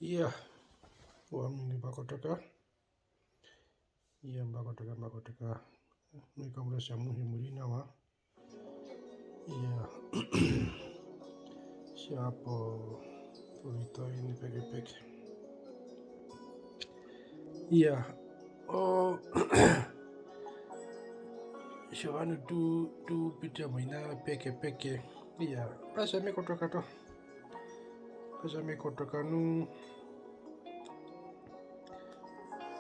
Iya, wami bakotaka. Iya, bakotaka. Mika murasha muhimurina wa. Iya. Siapo purito ini peke. Iya. Oh, siwanu tu pita muina peke. Iya, pasa me kotoka to. Pasa me kotoka nu.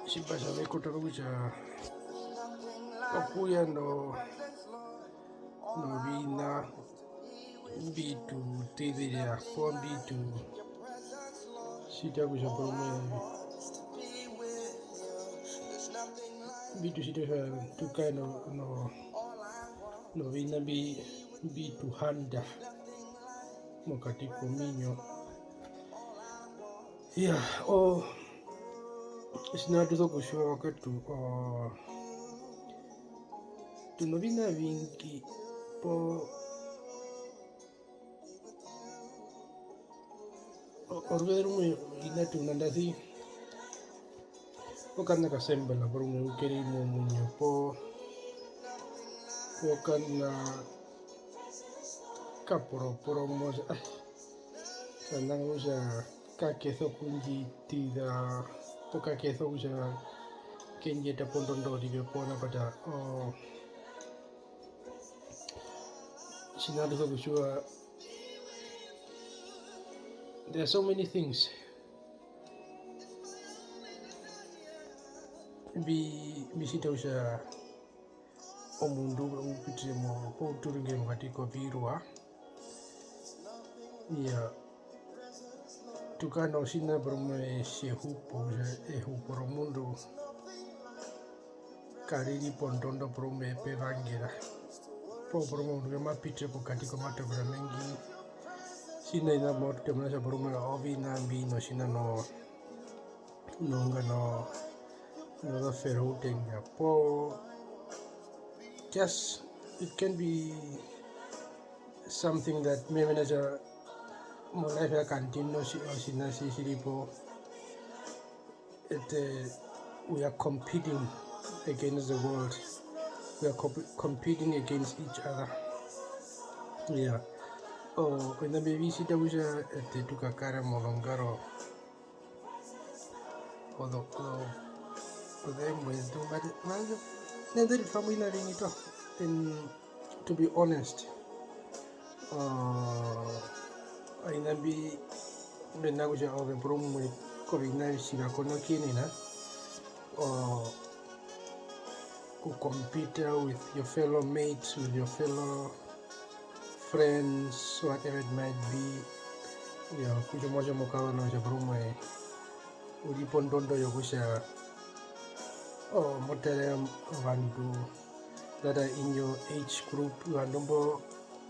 Si pasa me kotoka buja. Okuya no vina bitu tidiria pon bitu sita buja porome bitu sita tukai no vina bitu handa mokati kominyo ya sinadu to kushua ketu tu no vina vinki po orverume ina tu nandasi Bukan nakasembla barong ukeri mo munyo po bukan na kaporo mo kanang usa kakeso kunji tida o kakeso usa kenje ta pondondo di po na pada sinado ko sure there are so many things bisita usa omundu upitire mo po turinge mo katika virua ya tukana usina brome shehupo ehuporo mundo kariri pondondo brome pevangira po brome unge mapitire po katika matabra mengi sina ina morte mnasa brome ovina mbino sina no ferhouding po just it can be something that maybe as a more life continue sinasi siripo we are competing against the world, we are competing against each other. Yeah, when the baby sita usa tukakara molongaro although but neither family ito. And to be honest, I nabi benago siya over prom with COVID-19 sila kono kini na to compete with your fellow mates, with your fellow friends, whatever it might be. Yeah, kuja moja mokawa na siya prom uri pondondo yo kuja motere vandu that are in your age group vandombo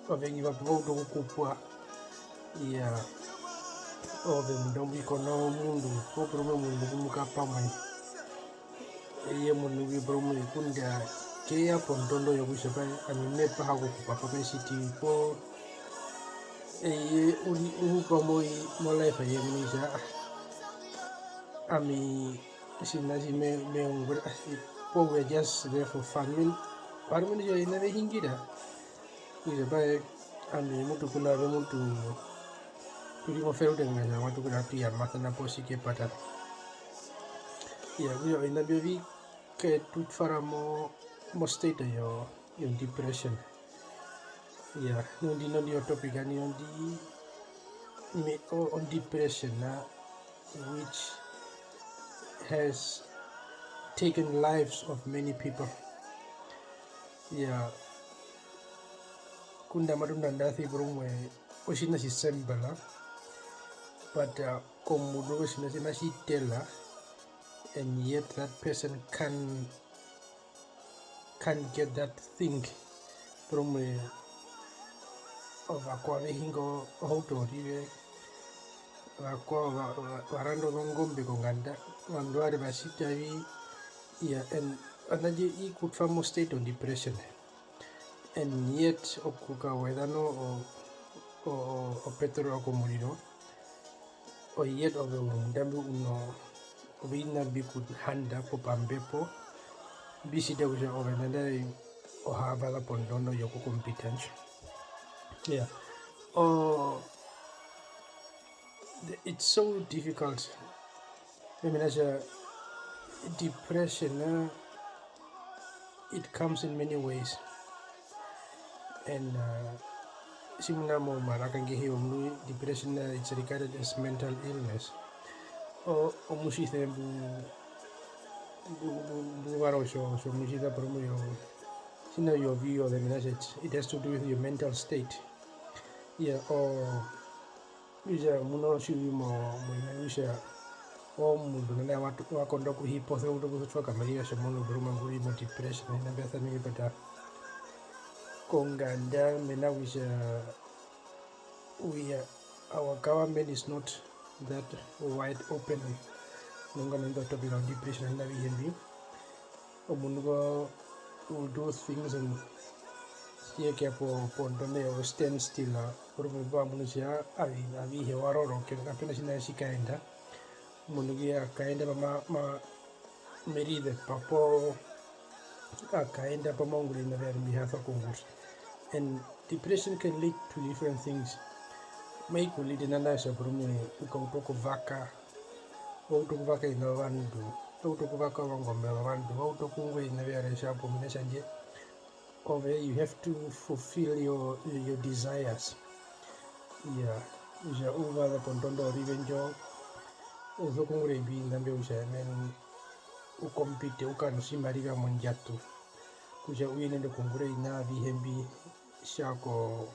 vavengi vapovodo kukupwa ya ove mundombo ikono mundu poprome mundu kumuka pamwe iye mundu vipromo ikunda keya pondondo yokushepa aminepa hakukupa papesiti po iye uri uhupomo molefa yemunisha ami sinasi me po we're just there for fun. Parmeni jo ina hingira ise bae ami mutu kuna be mutu turi mo feru dengan sama tu kuna tu ya mata na posi ke pada ya yo ina bevi ke tut fara mo state yo depression ya non di topic ani on di me on depression which has taken lives of many people. Ya kunda madunda ndathi brumwe oshina si sembala but komudo oshina si tela and yet that person can get that thing brumwe of akwa hingo hoto rive akwa warando ngombe konganda wandware basitavi yeah and anaje could from state of depression. And yet okuka wedano o petro ako murino o yet ove ndambi uno vina bikut handa po pambepo bisi de kusha ove nende o havala pondono yoko competence. Yeah. Oh, it's so difficult. I mean, as a depression, it comes in many ways, and simuna mo marakangi hiyo mnu depression it's regarded as mental illness. O mushi the bu waro so mushi da promo yo sina your view of the message. It has to do with your mental state. Yeah. Or uja muno shiwi mo inarusha o mundu nana wakonda kuhipothe udo kutoka maria shamono bruma nguri mo depression ina betha ni bata konganda mena our government is not that wide open nongana ndo topic of depression ina bihembi o mundu will do things and here ke po ndone o stand still bruma ba munusia avi he waroro ke kapena sina shikaenda munugia kaenda ma meride papo kaenda pa monguli na ver mi hatha kongus. And depression can lead to different things. May ko lead na nasa brumu ukauto vaka auto vaka ina vandu auto vaka wangombe vandu auto kungwe ina ver shapo minashanje over you have to fulfill your desires. Yeah, uja uva the pondondo rivenjo uzo kungure bi ndambe uja men ukompite ukanusimariga monjatu kuja uyenende kungure ina vihembi shako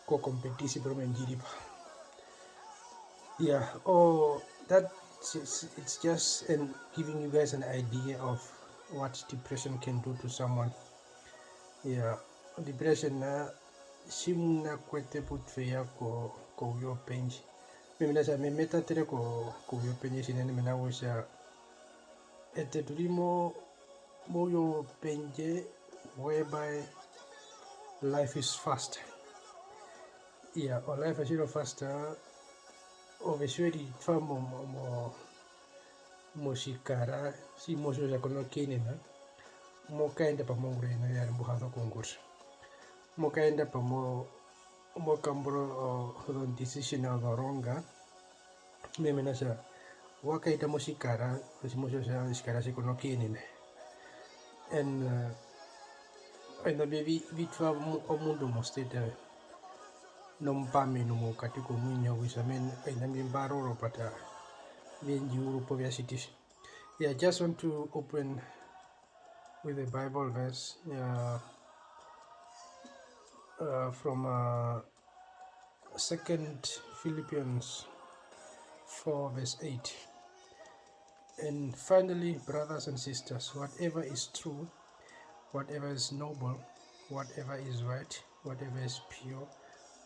ko competisi pro menjiripa. Yeah. Oh, it's just giving you guys an idea of what depression can do to someone. Yeah, depression na simna kwete putfeya ko yo penji mimi nasa meta tere ko yo penji sinene mena wosha ete turimo mo yo penje whereby life is fast. Yeah, or life is faster. Oveshweri famo mo shikara si mo ya kono kinena mo kaenda pa mongre na ya mbuhaza konkurso mo kaenda pa mo kambro decision of ronga meme nasa wakaita mo shikara si mo ya shikara si kono kinena and aina bevi vitwa o mundo mo state non pame no mo katiko munya wisamen aina mimbaro pata venji urupo vya cities. Yeah, I just want to open with a Bible verse from 2 Philippians 4 verse 8. And finally, brothers and sisters, whatever is true, whatever is noble, whatever is right, whatever is pure,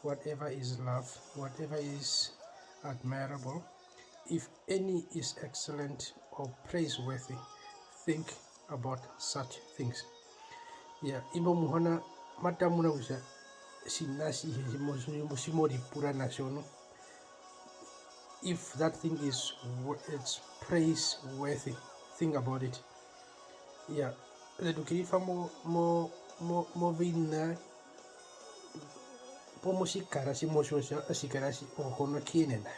whatever is love, whatever is admirable, if any is excellent or praiseworthy, think about such things. Yeah, ibo muhana matamuna usa sinasi simori pura nasiono. If that thing is it's praiseworthy, think about it. Yeah, the dukirifa mo vina pomo shikara si moshosa shikara si okono kinena.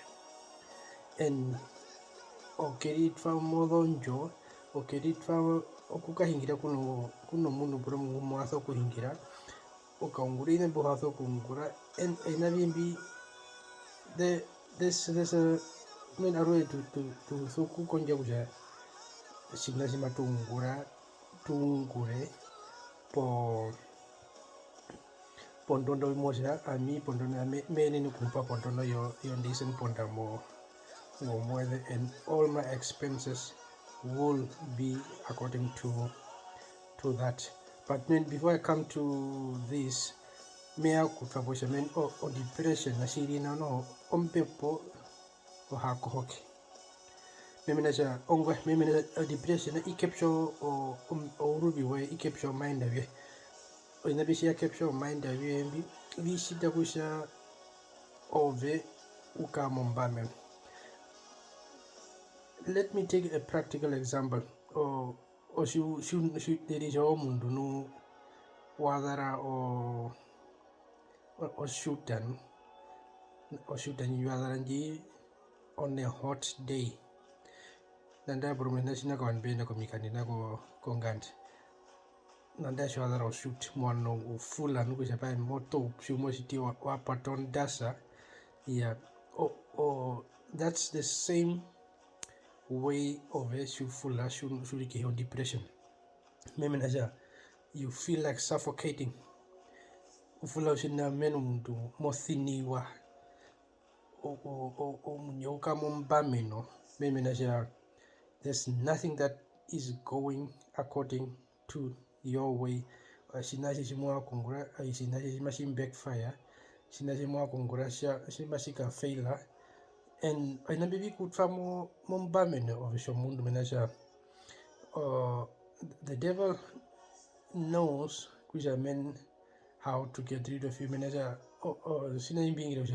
And okeritwa modonjo okeritwa okukahingira kuno muno bro mwaso kuhingira okaungurine bohaso kungura and inabimbi there's a men arwe to soku konja kuja sinasi matungura tungure po pondondo moja ami pondondo mene ni kumpa pondondo yo ndisen pondamo and all my expenses will be according to that. But then before I come to this, may I kutwabosha men o depression na shiri na no ompepo o hako hoki. Mimi na ongwe mimi na depression na ikepsho o rubi we ikepsho mind awe. O inabishi ya kepsho mind awe mbi vishida kusha ove ukamombame. Let me take a practical example. O there is a mundu no wadara o shootan you wadara on a hot day. Nanda bromena sina ko anbe na ko mikani na ko ngant. Nanda shwadara o shoot mwano ufula nuku japai moto shumo siti wa paton dasa. Yeah. That's the same way of a shufula shuriki on depression. Memenaja, you feel like suffocating. Ufula usina menu mtu mothiniwa o munyoka mombameno. Memenaja, there's nothing that is going according to your way. Sinashi shimwa kongura, sinashi shimashim backfire, sinashi mwa kongura shimashika failure. And I know we could find mombameno of shamundu menaja. The devil knows which are men how to get rid of you menaja sina being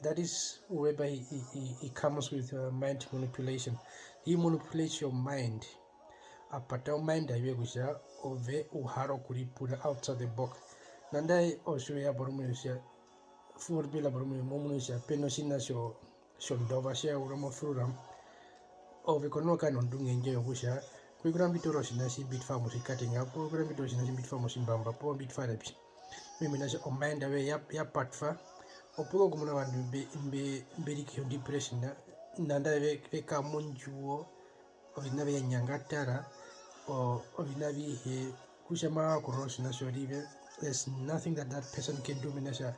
that is whereby he comes with mind manipulation. He manipulates your mind apata mind ayekusha ove uharo kuripura outside the box nandai oshoya borumunisha for bila borumunisha penosina shondova share uramo fruram ove konoka nondunge nje kusha kuikura mbitoro shinashi bit famosi cutting up kuikura mbitoro shinashi bit famosi mbamba po bit farapi mimi nasha mind awe ya patfa opuko kumuna vanhu mberiki depression nanda veka munjuo ovina ve nyangatara ovina vihe kushama kuroshi nashorive. There's nothing that person can do. Minasha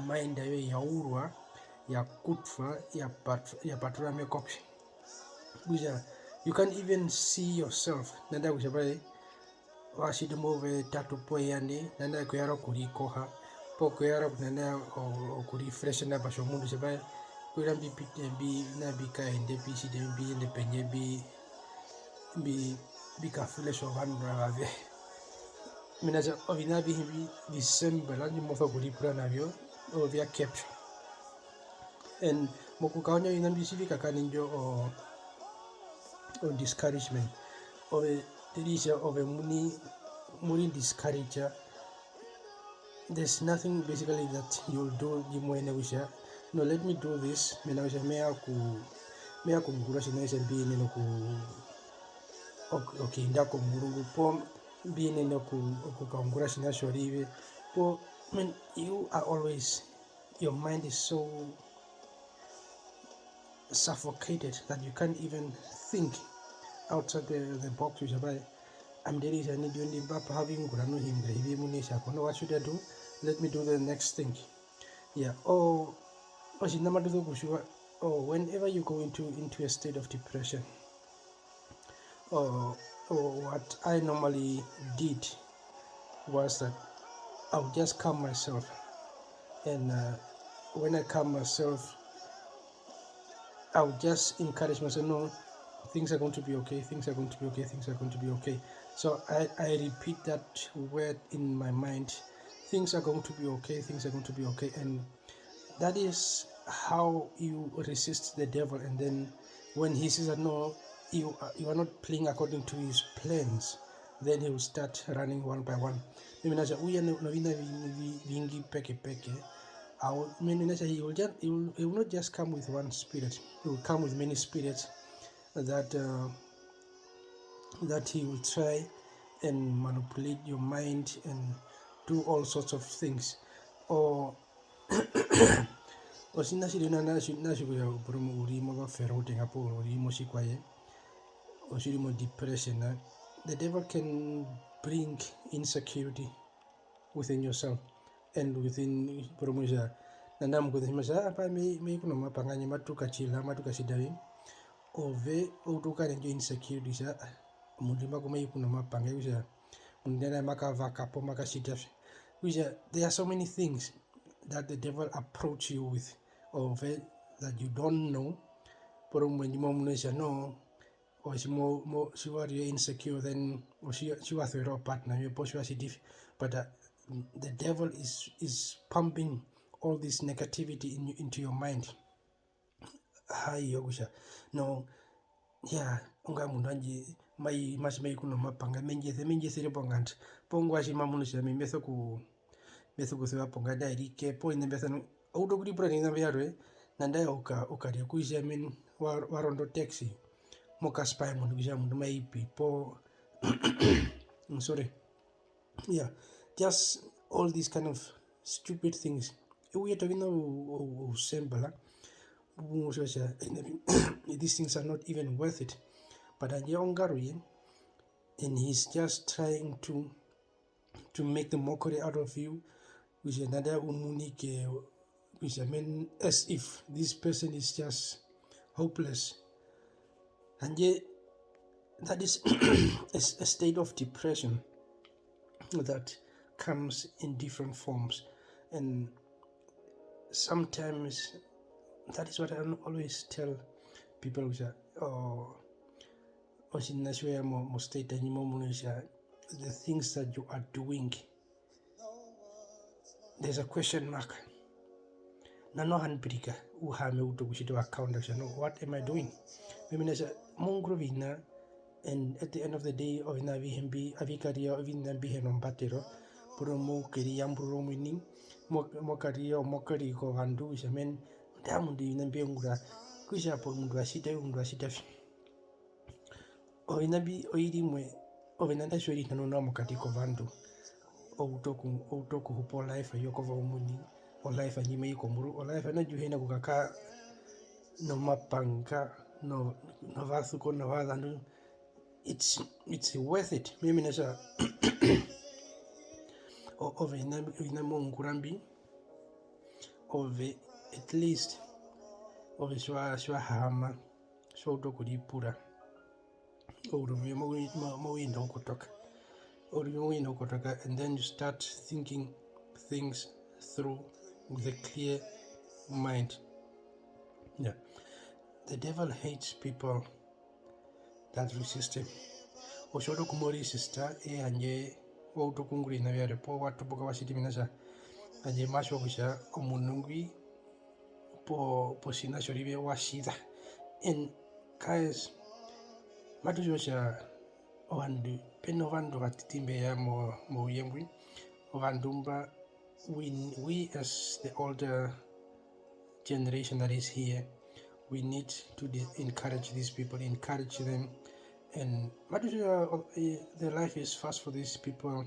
mind awe yaurwa ya kutfa ya patura mekopshi kuja you can't even see yourself nanda kushabai washidi move tatu poyani nanda kuyaro kurikoha poko yaro nanda o freshen up asho mundu shabai kuyara bi na bi ka ende bi si de bi ende penye bi ka flesh of one brave minaja ovina bi December ni mofa kuripura navyo o via capture and mokukaonya ina bi sivika kaninjo o discouragement of a delisha of a muni discourager. There's nothing basically that you'll do no, let me do this mea ku ngura sinaisha bi nino ku okay ndako murungu po bi nino ku kaungura sinasho rive po you are always, your mind is so suffocated that you can't even think outside the box which I'm there is I need you having gurano him what should I do? Let me do the next thing. Yeah. Whenever you go into a state of depression, what I normally did was that I would just calm myself, and when I calm myself, I would just encourage myself, no, things are going to be okay, things are going to be okay, things are going to be okay. So I repeat that word in my mind, things are going to be okay, things are going to be okay. And that is how you resist the devil. And then when he says that no, you are not playing according to his plans, then he will start running one by one. He will not just come with one spirit, he will come with many spirits that he will try and manipulate your mind and do all sorts of things. Or depression. The devil can bring insecurity within yourself and within promotion. Nandam kudhimasha pa me kuno mapanganya matuka chila matuka sidawi ove utuka nenjo insecurity sa mundima kuma kuna mapanga usha mundena makava kapo makashitafi usha. There are so many things that the devil approach you with ove that you don't know. Pero when you momunesha no or she more insecure then or she was your partner you push was diff but the devil is pumping all this negativity into your mind. Hai yokusha no ya unga mundu anje mai kuno mapanga menje sire pongant pongo ashima munu shami metho kusewa ponga dairi ke po ine betha no auto kuri pura ni nambe yarwe nanda ukaria kuisha min warondo taxi moka spy mundu kisha mundu mai po sorry, yeah, just all these kind of stupid things. We are talking about simple. These things are not even worth it. But and he's just trying to make the mockery out of you, which another umunike, which I mean, as if this person is just hopeless. And yet, that is a state of depression that comes in different forms. And sometimes that is what I always tell people, which are, the things that you are doing, there's a question mark. Nano handbrika uhame uto kushito account. No, what am I doing? Maybe nasa mongrovina, and at the end of the day, o ina vihembi avikaria o vinda bihenom batero, puro mo kiri yamburo winning, mo karia o mo kari ko vandu shamen, damundi inambiungura, kusha po mundu ashita. O inabi o irimwe o venanda shori nano na mokati ko vandu. O utoku hupo life yoko va umuni. O life anyime yiko muru. O life na juhena kukaka no mapanga no vathuko no vadanu. It's worth it. Mimi nasa ove inamo ngurambi ove at least ove shwa hama shwa utoku dipura. Uruvye mawinda ukotoka. And then you start thinking things through with a clear mind. Yeah. The devil hates people that resist him. Oshodo kumori sister anje wauto kunguri na vyare po watu boka washiti minasa anje masho kusha omunungwi po sina shoribe washida. And guys, matu josha owandu peno vandu vatitimbe ya mo yembwi ovandumba. We as the older generation that is here, we need to encourage these people, encourage them, and the life is fast for these people.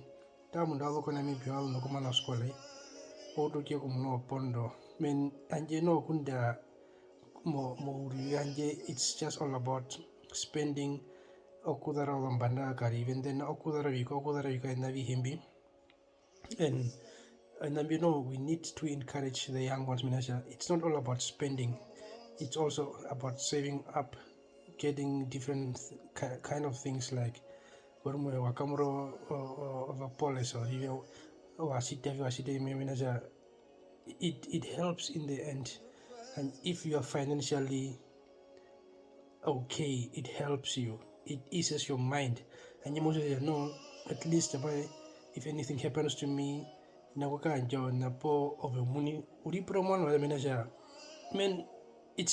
Tamundalo kona mi biwalo no kumana skole odo kia kumno pondo men anje no kunda mo anje. It's just all about spending okudara lambanda kari, even then okudara vika navi himbi. And we need to encourage the young ones. It's not all about spending. It's also about saving up, getting different kind of things like wakamuro of a policy or it helps in the end. And if you are financially okay, it helps you. It eases your mind. And you must know, at least if anything happens to me, it's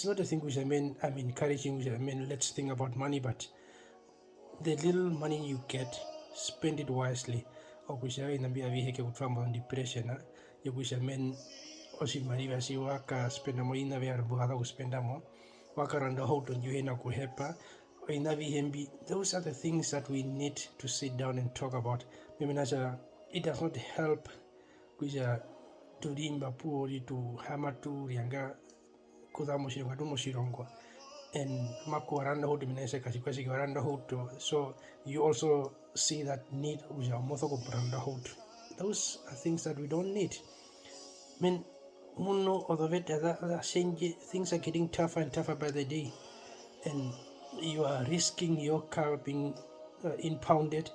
not a thing which I'm encouraging, which let's think about money, but the little money you get, spend it wisely. Or which I mean depression, which osimariva si waka spenda mo ina vya buhada kuspenda mo waka randa hoto juhena kuhepa ina vihembi. Those are the things that we need to sit down and talk about. It does not help kuja tulimba puori tu hama tu rianga kudamo shirongo and mako waranda hoto minese kasi waranda hoto. So you also see that need kuja motho kubranda hoto. Those are things that we don't need. Muno things are getting tougher and tougher by the day, and you are risking your car being impounded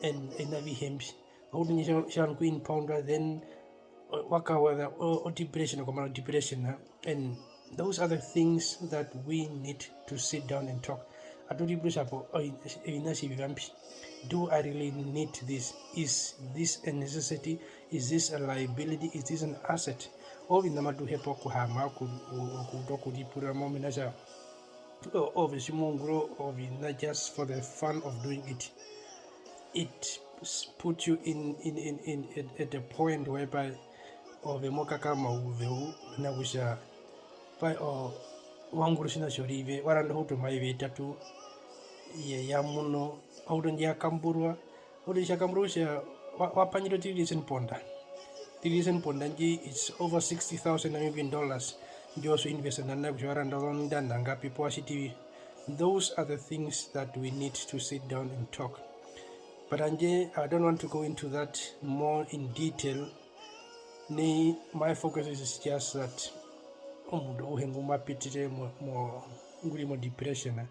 and hems holding impounder, then waka or depression and those are the things that we need to sit down and talk aturi brusapo inasi vampi. Do I really need this? Is this a necessity? Is this a liability? Is this an asset? Ovi namadu hepo kuhama kudipura mominaja. Obviously, mongro ovi not just for the fun of doing it. It puts you in at a point whereby ove mokaka mauveu nagusha by wangurusina shorive waranda hoto maive tatu ya muno audo ya kamburwa audo ya kamburwa wapanyiro tirisen ponda nji it's over 60,000 Namibian dollars njo also invest in na waranda londa ngapi po TV. Those are the things that we need to sit down and talk. But Anje, I don't want to go into that more in detail. My focus is just that uhenguma pitire mo nguri mo depression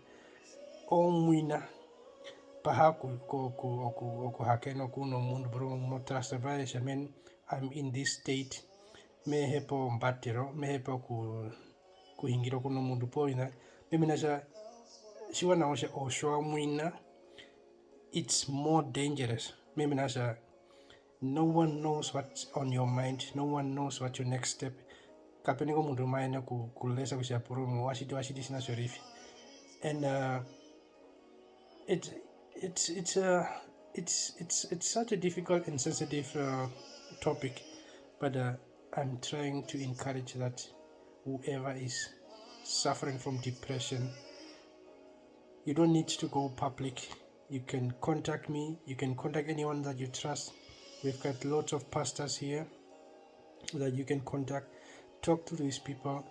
o muina pahaku ko hakeno kuno mundu bro mo trasaba shamen I'm in this state me hepo mbatero me hepo ku hingiro kuno mundu poina mimi nasha shiwa naosha osho muina. It's more dangerous. Maybe no one knows what's on your mind. No one knows what your next step. Kapenigo mundu maina kulesa kusha poromo washidi sina shorifi. And it's such a difficult and sensitive topic, but I'm trying to encourage that whoever is suffering from depression, you don't need to go public. You can contact me. You can contact anyone that you trust. We've got lots of pastors here that you can contact. Talk to these people,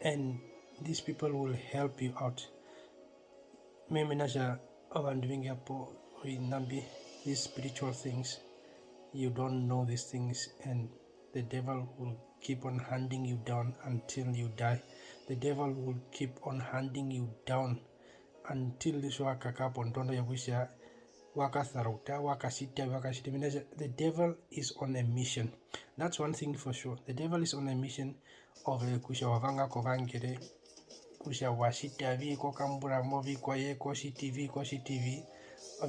and these people will help you out. Mimi nasha doing these spiritual things. You don't know these things, and the devil will keep on hunting you down until you die. The devil will keep on hunting you down until this wakapontondo yawisha wakatharuta wakasita. The devil is on a mission. That's one thing for sure. The devil is on a mission of kusha wavanga kovangere kusha washita vi ko kambura movi kwa ye ko TV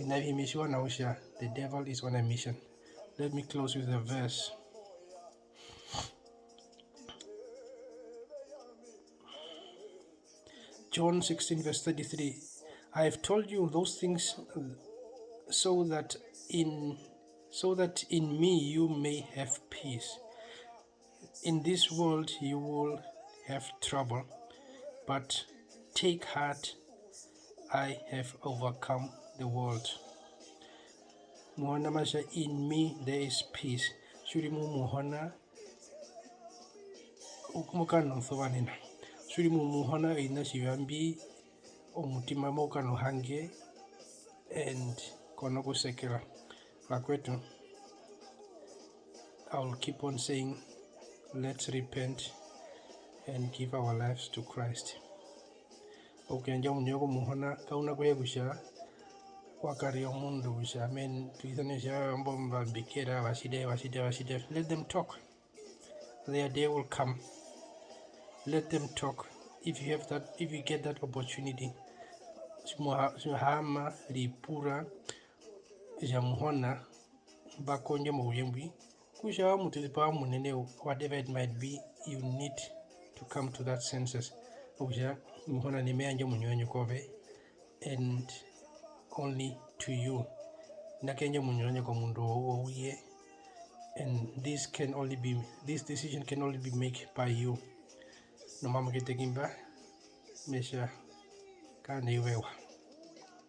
navi mishiwa na usha. The devil is on a mission. Let me close with a verse. John 16 verse 33. I have told you those things so that in me you may have peace. In this world you will have trouble, but take heart, I have overcome the world. Muhana masha, in me there is peace. Shurimu muhana ukumukano thwanina. Shurimu muhana ina shivambi omutima mokano hange and konoku sekera. Lakwetu, I will keep on saying, let's repent and give our lives to Christ. Okay, nja munyogo muhona kauna kwegusha wakari omundu gusha men tuithanisha mbomba bikera waside. Let them talk. Their day will come. Let them talk. If you get that opportunity, hama ripura jamuhona bakonje muyembi kusha mutipa munene, whatever it might be, you need to come to that senses. Kusha muhona nimeanje munyonyo kove, and only to you nakenje munyonyo ko mundu owiye, and this decision can only be made by you. No mama kitekimba mesha kana iwewa.